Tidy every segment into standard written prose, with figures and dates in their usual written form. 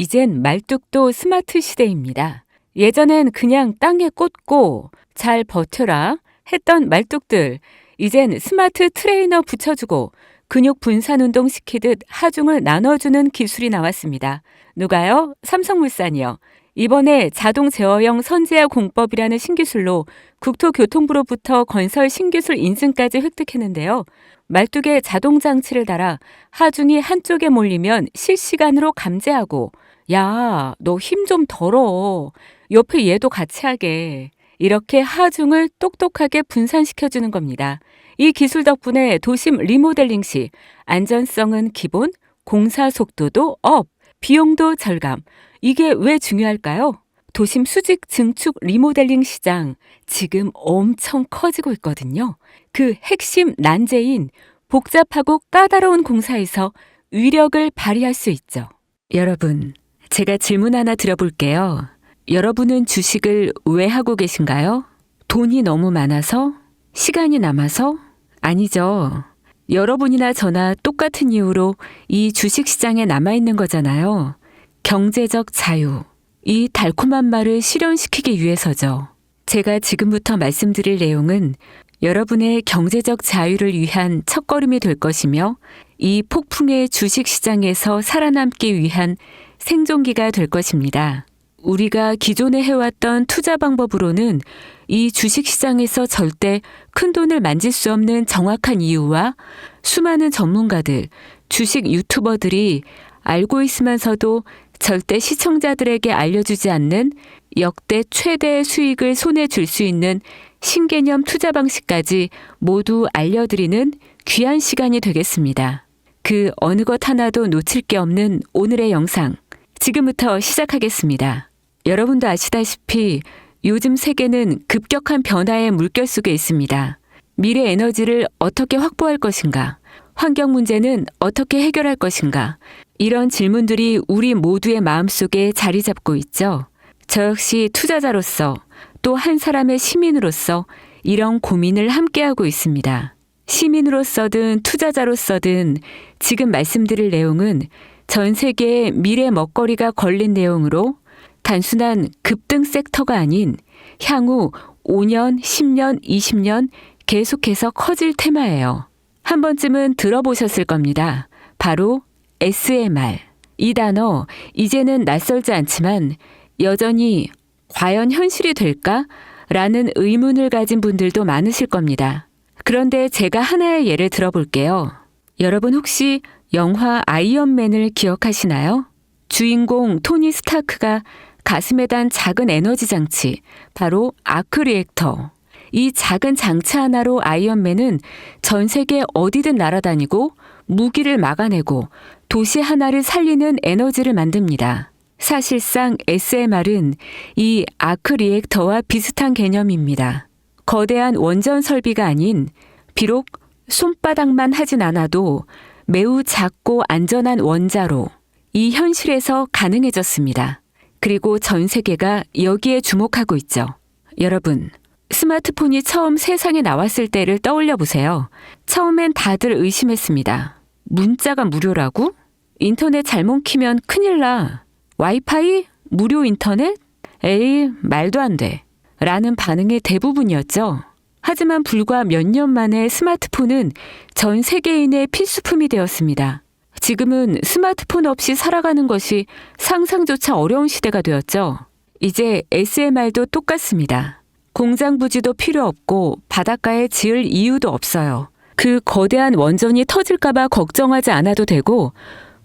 이젠 말뚝도 스마트 시대입니다. 예전엔 그냥 땅에 꽂고 잘 버텨라 했던 말뚝들, 이젠 스마트 트레이너 붙여주고 근육 분산 운동 시키듯 하중을 나눠주는 기술이 나왔습니다. 누가요? 삼성물산이요. 이번에 자동 제어형 선제화 공법이라는 신기술로 국토교통부로부터 건설 신기술 인증까지 획득했는데요. 말뚝에 자동 장치를 달아 하중이 한쪽에 몰리면 실시간으로 감지하고 야, 너 힘 좀 덜어. 옆에 얘도 같이 하게. 이렇게 하중을 똑똑하게 분산시켜주는 겁니다. 이 기술 덕분에 도심 리모델링 시 안전성은 기본, 공사 속도도 업, 비용도 절감. 이게 왜 중요할까요? 도심 수직 증축 리모델링 시장 지금 엄청 커지고 있거든요. 그 핵심 난제인 복잡하고 까다로운 공사에서 위력을 발휘할 수 있죠. 여러분, 제가 질문 하나 드려볼게요. 여러분은 주식을 왜 하고 계신가요? 돈이 너무 많아서? 시간이 남아서? 아니죠. 여러분이나 저나 똑같은 이유로 이 주식시장에 남아있는 거잖아요. 경제적 자유. 이 달콤한 말을 실현시키기 위해서죠. 제가 지금부터 말씀드릴 내용은 여러분의 경제적 자유를 위한 첫걸음이 될 것이며 이 폭풍의 주식시장에서 살아남기 위한 생존기가 될 것입니다. 우리가 기존에 해왔던 투자 방법으로는 이 주식시장에서 절대 큰돈을 만질 수 없는 정확한 이유와 수많은 전문가들, 주식 유튜버들이 알고 있으면서도 절대 시청자들에게 알려주지 않는 역대 최대의 수익을 손에 줄 수 있는 신개념 투자 방식까지 모두 알려드리는 귀한 시간이 되겠습니다. 그 어느 것 하나도 놓칠 게 없는 오늘의 영상, 지금부터 시작하겠습니다. 여러분도 아시다시피 요즘 세계는 급격한 변화의 물결 속에 있습니다. 미래 에너지를 어떻게 확보할 것인가? 환경 문제는 어떻게 해결할 것인가? 이런 질문들이 우리 모두의 마음속에 자리 잡고 있죠. 저 역시 투자자로서 또 한 사람의 시민으로서 이런 고민을 함께하고 있습니다. 시민으로서든 투자자로서든 지금 말씀드릴 내용은 전 세계의 미래 먹거리가 걸린 내용으로 단순한 급등 섹터가 아닌 향후 5년, 10년, 20년 계속해서 커질 테마예요. 한 번쯤은 들어보셨을 겁니다. 바로 SMR. 이 단어 이제는 낯설지 않지만 여전히 과연 현실이 될까? 라는 의문을 가진 분들도 많으실 겁니다. 그런데 제가 하나의 예를 들어볼게요. 여러분 혹시 영화 아이언맨을 기억하시나요? 주인공 토니 스타크가 가슴에 단 작은 에너지 장치, 바로 아크 리액터. 이 작은 장치 하나로 아이언맨은 전 세계 어디든 날아다니고 무기를 막아내고 도시 하나를 살리는 에너지를 만듭니다. 사실상 SMR은 이 아크 리액터와 비슷한 개념입니다. 거대한 원전 설비가 아닌 비록 손바닥만 하진 않아도 매우 작고 안전한 원자로 이 현실에서 가능해졌습니다. 그리고 전 세계가 여기에 주목하고 있죠. 여러분, 스마트폰이 처음 세상에 나왔을 때를 떠올려 보세요. 처음엔 다들 의심했습니다. 문자가 무료라고? 인터넷 잘못 키면 큰일 나. 와이파이? 무료 인터넷? 에이, 말도 안 돼. 라는 반응이 대부분이었죠. 하지만 불과 몇 년 만에 스마트폰은 전 세계인의 필수품이 되었습니다. 지금은 스마트폰 없이 살아가는 것이 상상조차 어려운 시대가 되었죠. 이제 SMR도 똑같습니다. 공장 부지도 필요 없고 바닷가에 지을 이유도 없어요. 그 거대한 원전이 터질까봐 걱정하지 않아도 되고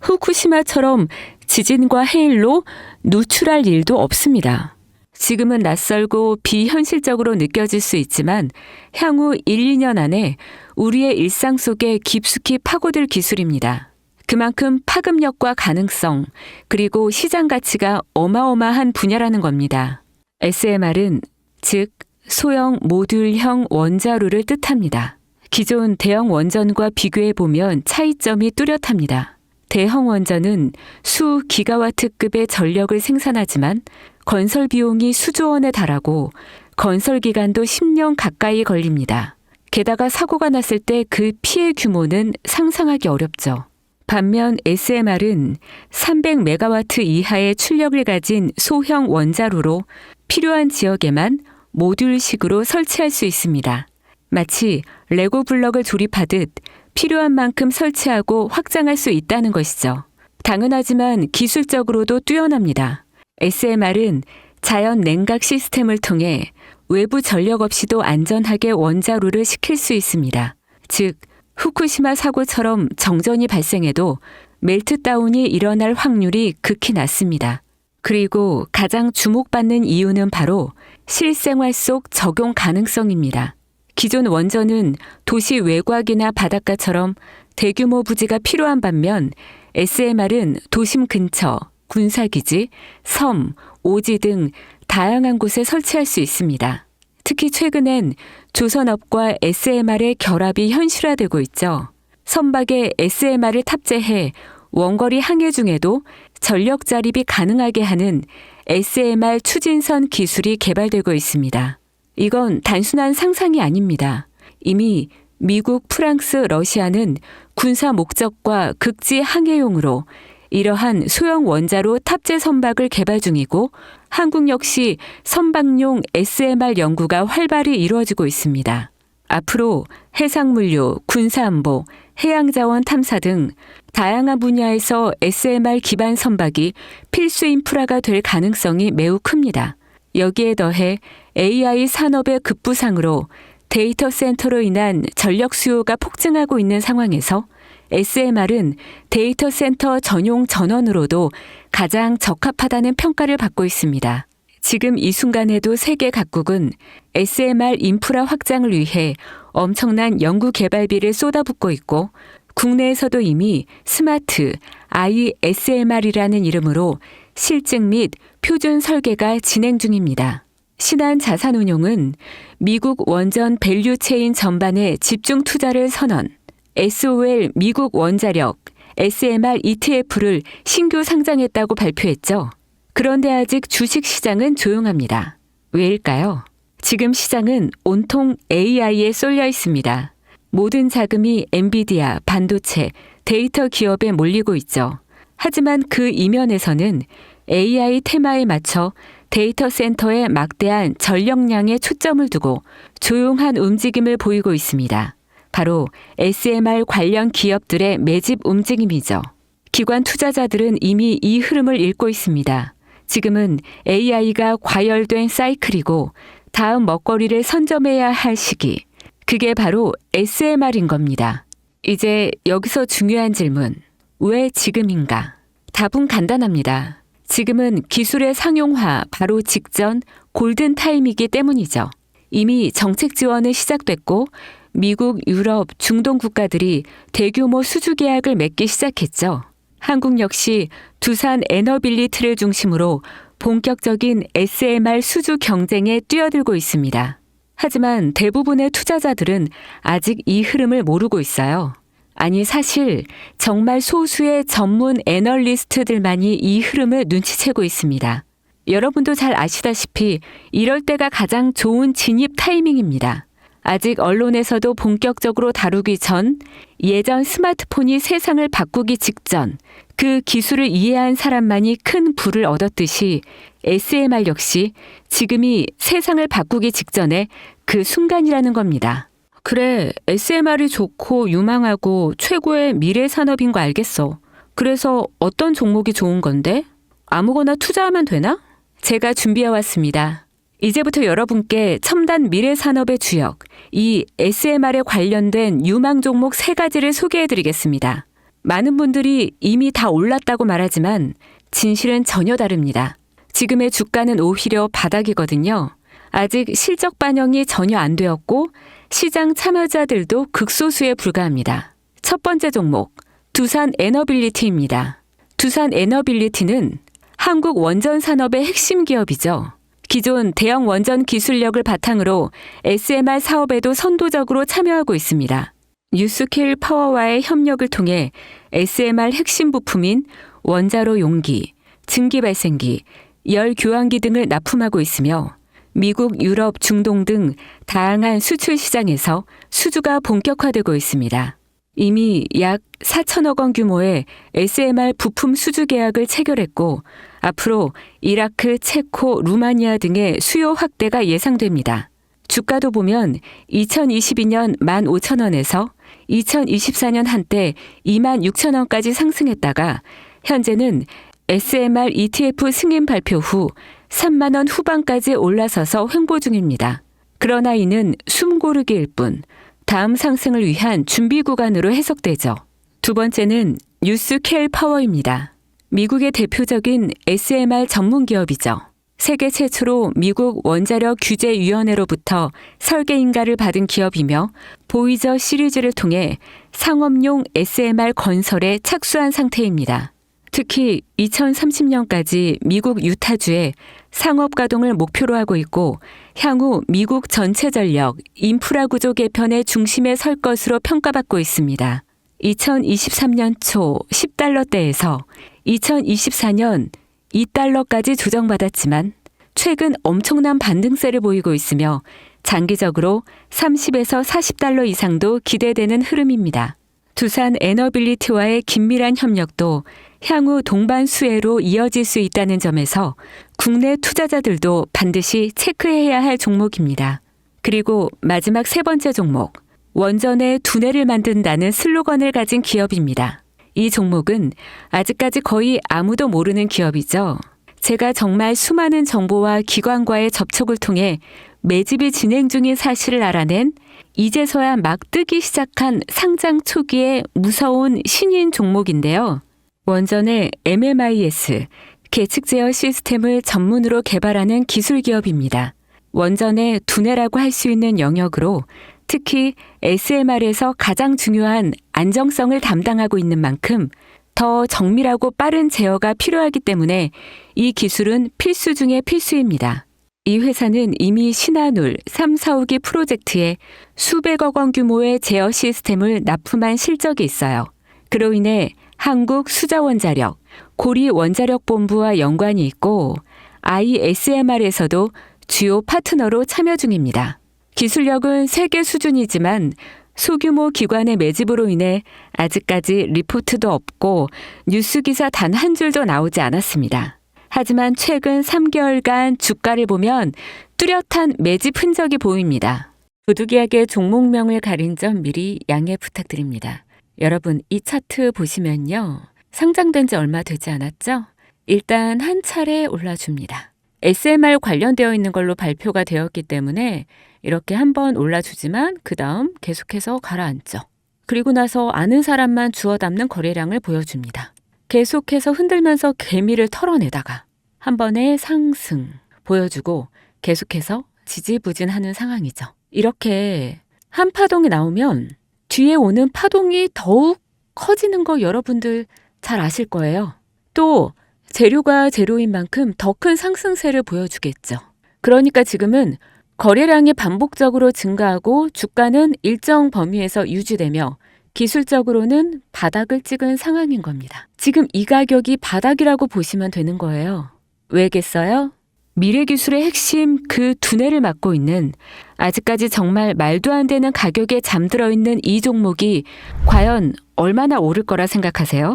후쿠시마처럼 지진과 해일로 누출할 일도 없습니다. 지금은 낯설고 비현실적으로 느껴질 수 있지만 향후 1, 2년 안에 우리의 일상 속에 깊숙이 파고들 기술입니다. 그만큼 파급력과 가능성, 그리고 시장 가치가 어마어마한 분야라는 겁니다. SMR은 즉 소형 모듈형 원자로를 뜻합니다. 기존 대형 원전과 비교해보면 차이점이 뚜렷합니다. 대형 원전은 수 기가와트급의 전력을 생산하지만 건설 비용이 수조 원에 달하고 건설 기간도 10년 가까이 걸립니다. 게다가 사고가 났을 때 그 피해 규모는 상상하기 어렵죠. 반면 SMR은 300메가와트 이하의 출력을 가진 소형 원자로로 필요한 지역에만 모듈식으로 설치할 수 있습니다. 마치 레고 블럭을 조립하듯 필요한 만큼 설치하고 확장할 수 있다는 것이죠. 당연하지만 기술적으로도 뛰어납니다. SMR은 자연 냉각 시스템을 통해 외부 전력 없이도 안전하게 원자로를 식힐 수 있습니다. 즉, 후쿠시마 사고처럼 정전이 발생해도 멜트다운이 일어날 확률이 극히 낮습니다. 그리고 가장 주목받는 이유는 바로 실생활 속 적용 가능성입니다. 기존 원전은 도시 외곽이나 바닷가처럼 대규모 부지가 필요한 반면 SMR은 도심 근처, 군사기지, 섬, 오지 등 다양한 곳에 설치할 수 있습니다. 특히 최근엔 조선업과 SMR의 결합이 현실화되고 있죠. 선박에 SMR을 탑재해 원거리 항해 중에도 전력 자립이 가능하게 하는 SMR 추진선 기술이 개발되고 있습니다. 이건 단순한 상상이 아닙니다. 이미 미국, 프랑스, 러시아는 군사 목적과 극지 항해용으로 이러한 소형 원자로 탑재 선박을 개발 중이고 한국 역시 선박용 SMR 연구가 활발히 이루어지고 있습니다. 앞으로 해상물류, 군사안보, 해양자원 탐사 등 다양한 분야에서 SMR 기반 선박이 필수 인프라가 될 가능성이 매우 큽니다. 여기에 더해 AI 산업의 급부상으로 데이터 센터로 인한 전력 수요가 폭증하고 있는 상황에서 SMR은 데이터 센터 전용 전원으로도 가장 적합하다는 평가를 받고 있습니다. 지금 이 순간에도 세계 각국은 SMR 인프라 확장을 위해 엄청난 연구 개발비를 쏟아붓고 있고 국내에서도 이미 스마트 ISMR이라는 이름으로 실증 및 표준 설계가 진행 중입니다. 신한자산운용은 미국 원전 밸류체인 전반에 집중 투자를 선언, SOL 미국 원자력 SMR ETF를 신규 상장했다고 발표했죠. 그런데 아직 주식 시장은 조용합니다. 왜일까요? 지금 시장은 온통 AI에 쏠려 있습니다. 모든 자금이 엔비디아, 반도체, 데이터 기업에 몰리고 있죠. 하지만 그 이면에서는 AI 테마에 맞춰 데이터 센터에 막대한 전력량에 초점을 두고 조용한 움직임을 보이고 있습니다. 바로 SMR 관련 기업들의 매집 움직임이죠. 기관 투자자들은 이미 이 흐름을 읽고 있습니다. 지금은 AI가 과열된 사이클이고 다음 먹거리를 선점해야 할 시기. 그게 바로 SMR인 겁니다. 이제 여기서 중요한 질문. 왜 지금인가? 답은 간단합니다. 지금은 기술의 상용화 바로 직전 골든 타임이기 때문이죠. 이미 정책 지원은 시작됐고 미국, 유럽, 중동 국가들이 대규모 수주 계약을 맺기 시작했죠. 한국 역시 두산 에너빌리티를 중심으로 본격적인 SMR 수주 경쟁에 뛰어들고 있습니다. 하지만 대부분의 투자자들은 아직 이 흐름을 모르고 있어요. 아니 사실 정말 소수의 전문 애널리스트들만이 이 흐름을 눈치채고 있습니다. 여러분도 잘 아시다시피 이럴 때가 가장 좋은 진입 타이밍입니다. 아직 언론에서도 본격적으로 다루기 전, 예전 스마트폰이 세상을 바꾸기 직전, 그 기술을 이해한 사람만이 큰 부를 얻었듯이 SMR 역시 지금이 세상을 바꾸기 직전에 그 순간이라는 겁니다. 그래, SMR이 좋고 유망하고 최고의 미래 산업인 거 알겠어. 그래서 어떤 종목이 좋은 건데? 아무거나 투자하면 되나? 제가 준비해왔습니다. 이제부터 여러분께 첨단 미래 산업의 주역, 이 SMR에 관련된 유망 종목 3가지를 소개해드리겠습니다. 많은 분들이 이미 다 올랐다고 말하지만 진실은 전혀 다릅니다. 지금의 주가는 오히려 바닥이거든요. 아직 실적 반영이 전혀 안 되었고 시장 참여자들도 극소수에 불과합니다. 첫 번째 종목, 두산 에너빌리티입니다. 두산 에너빌리티는 한국 원전 산업의 핵심 기업이죠. 기존 대형 원전 기술력을 바탕으로 SMR 사업에도 선도적으로 참여하고 있습니다. 뉴스케일 파워와의 협력을 통해 SMR 핵심 부품인 원자로 용기, 증기 발생기, 열 교환기 등을 납품하고 있으며 미국, 유럽, 중동 등 다양한 수출 시장에서 수주가 본격화되고 있습니다. 이미 약 4천억 원 규모의 SMR 부품 수주 계약을 체결했고 앞으로 이라크, 체코, 루마니아 등의 수요 확대가 예상됩니다. 주가도 보면 2022년 15,000원에서 2024년 한때 26,000원까지 상승했다가 현재는 SMR ETF 승인 발표 후 3만 원 후반까지 올라서서 횡보 중입니다. 그러나 이는 숨고르기일 뿐 다음 상승을 위한 준비 구간으로 해석되죠. 두 번째는 뉴스케일 파워입니다. 미국의 대표적인 SMR 전문 기업이죠. 세계 최초로 미국 원자력 규제위원회로부터 설계 인가를 받은 기업이며 보이저 시리즈를 통해 상업용 SMR 건설에 착수한 상태입니다. 특히 2030년까지 미국 유타주에 상업 가동을 목표로 하고 있고 향후 미국 전체 전력, 인프라 구조 개편의 중심에 설 것으로 평가받고 있습니다. 2023년 초 10달러대에서 2024년 2달러까지 조정받았지만 최근 엄청난 반등세를 보이고 있으며 장기적으로 30에서 40달러 이상도 기대되는 흐름입니다. 두산 에너빌리티와의 긴밀한 협력도 향후 동반 수혜로 이어질 수 있다는 점에서 국내 투자자들도 반드시 체크해야 할 종목입니다. 그리고 마지막 세 번째 종목, 원전의 두뇌를 만든다는 슬로건을 가진 기업입니다. 이 종목은 아직까지 거의 아무도 모르는 기업이죠. 제가 정말 수많은 정보와 기관과의 접촉을 통해 매집이 진행 중인 사실을 알아낸 이제서야 막 뜨기 시작한 상장 초기의 무서운 신인 종목인데요. 원전의 MMIS, 계측 제어 시스템을 전문으로 개발하는 기술 기업입니다. 원전의 두뇌라고 할 수 있는 영역으로 특히 SMR에서 가장 중요한 안정성을 담당하고 있는 만큼 더 정밀하고 빠른 제어가 필요하기 때문에 이 기술은 필수 중의 필수입니다. 이 회사는 이미 신한울 3, 4호기 프로젝트에 수백억 원 규모의 제어 시스템을 납품한 실적이 있어요. 그로 인해 한국수자원자력, 고리원자력본부와 연관이 있고 ISMR에서도 주요 파트너로 참여 중입니다. 기술력은 세계 수준이지만 소규모 기관의 매집으로 인해 아직까지 리포트도 없고 뉴스 기사 단 한 줄도 나오지 않았습니다. 하지만 최근 3개월간 주가를 보면 뚜렷한 매집 흔적이 보입니다. 부득이하게 종목명을 가린 점 미리 양해 부탁드립니다. 여러분, 이 차트 보시면요. 상장된 지 얼마 되지 않았죠? 일단 한 차례 올라줍니다. SMR 관련되어 있는 걸로 발표가 되었기 때문에 이렇게 한번 올라주지만 그 다음 계속해서 가라앉죠. 그리고 나서 아는 사람만 주워 담는 거래량을 보여줍니다. 계속해서 흔들면서 개미를 털어내다가 한 번의 상승 보여주고 계속해서 지지부진하는 상황이죠. 이렇게 한 파동이 나오면 뒤에 오는 파동이 더욱 커지는 거 여러분들 잘 아실 거예요. 또 재료가 재료인 만큼 더 큰 상승세를 보여주겠죠. 그러니까 지금은 거래량이 반복적으로 증가하고 주가는 일정 범위에서 유지되며 기술적으로는 바닥을 찍은 상황인 겁니다. 지금 이 가격이 바닥이라고 보시면 되는 거예요. 왜겠어요? 미래기술의 핵심 그 두뇌를 맡고 있는 아직까지 정말 말도 안 되는 가격에 잠들어 있는 이 종목이 과연 얼마나 오를 거라 생각하세요?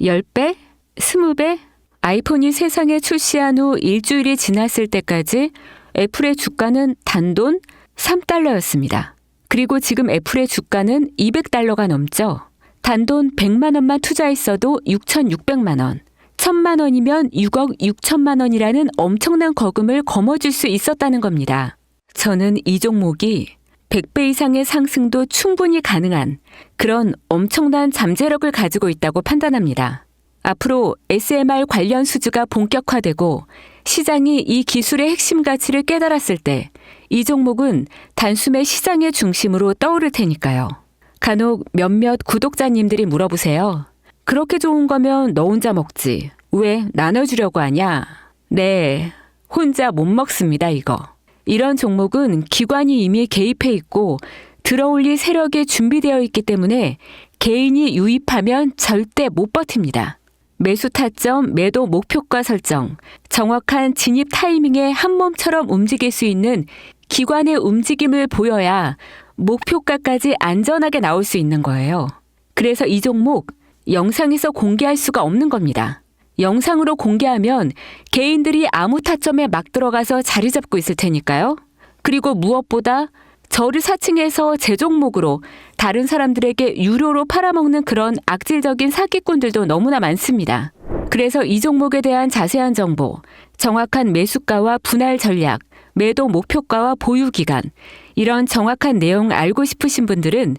10배? 20배? 아이폰이 세상에 출시한 후 일주일이 지났을 때까지 애플의 주가는 단돈 3달러였습니다. 그리고 지금 애플의 주가는 200달러가 넘죠. 단돈 100만 원만 투자했어도 6,600만 원. 1,000만 원이면 6억 6천만 원이라는 엄청난 거금을 거머쥘 수 있었다는 겁니다. 저는 이 종목이 100배 이상의 상승도 충분히 가능한 그런 엄청난 잠재력을 가지고 있다고 판단합니다. 앞으로 SMR 관련 수주가 본격화되고 시장이 이 기술의 핵심 가치를 깨달았을 때 이 종목은 단숨에 시장의 중심으로 떠오를 테니까요. 간혹 몇몇 구독자님들이 물어보세요. 그렇게 좋은 거면 너 혼자 먹지. 왜 나눠주려고 하냐? 네, 혼자 못 먹습니다, 이거. 이런 종목은 기관이 이미 개입해 있고 들어올릴 세력이 준비되어 있기 때문에 개인이 유입하면 절대 못 버팁니다. 매수 타점, 매도 목표가 설정, 정확한 진입 타이밍에 한 몸처럼 움직일 수 있는 기관의 움직임을 보여야 목표가까지 안전하게 나올 수 있는 거예요. 그래서 이 종목 영상에서 공개할 수가 없는 겁니다. 영상으로 공개하면 개인들이 아무 타점에 막 들어가서 자리 잡고 있을 테니까요. 그리고 무엇보다 저를 사칭해서 제 종목으로 다른 사람들에게 유료로 팔아먹는 그런 악질적인 사기꾼들도 너무나 많습니다. 그래서 이 종목에 대한 자세한 정보, 정확한 매수가와 분할 전략, 매도 목표가와 보유 기간, 이런 정확한 내용 알고 싶으신 분들은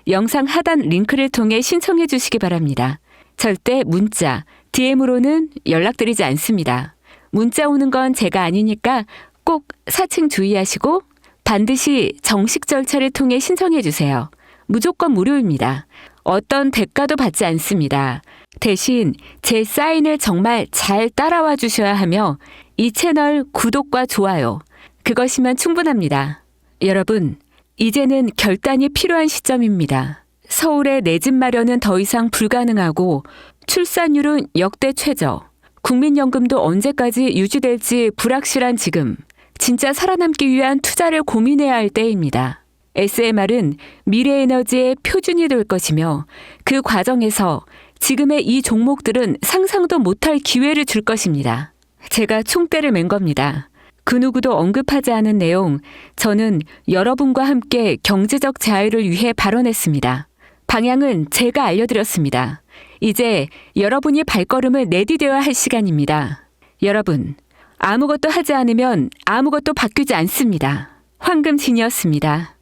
영상 하단 링크를 통해 신청해 주시기 바랍니다. 절대 문자, DM으로는 연락드리지 않습니다. 문자 오는 건 제가 아니니까 꼭 사칭 주의하시고 반드시 정식 절차를 통해 신청해 주세요. 무조건 무료입니다. 어떤 대가도 받지 않습니다. 대신 제 사인을 정말 잘 따라와 주셔야 하며 이 채널 구독과 좋아요, 그것이면 충분합니다. 여러분, 이제는 결단이 필요한 시점입니다. 서울의 내 집 마련은 더 이상 불가능하고 출산율은 역대 최저, 국민연금도 언제까지 유지될지 불확실한 지금, 진짜 살아남기 위한 투자를 고민해야 할 때입니다. SMR은 미래에너지의 표준이 될 것이며 그 과정에서 지금의 이 종목들은 상상도 못할 기회를 줄 것입니다. 제가 총대를 맨 겁니다. 그 누구도 언급하지 않은 내용, 저는 여러분과 함께 경제적 자유를 위해 발언했습니다. 방향은 제가 알려드렸습니다. 이제 여러분이 발걸음을 내디뎌야 할 시간입니다. 여러분, 아무것도 하지 않으면 아무것도 바뀌지 않습니다. 황금진이었습니다.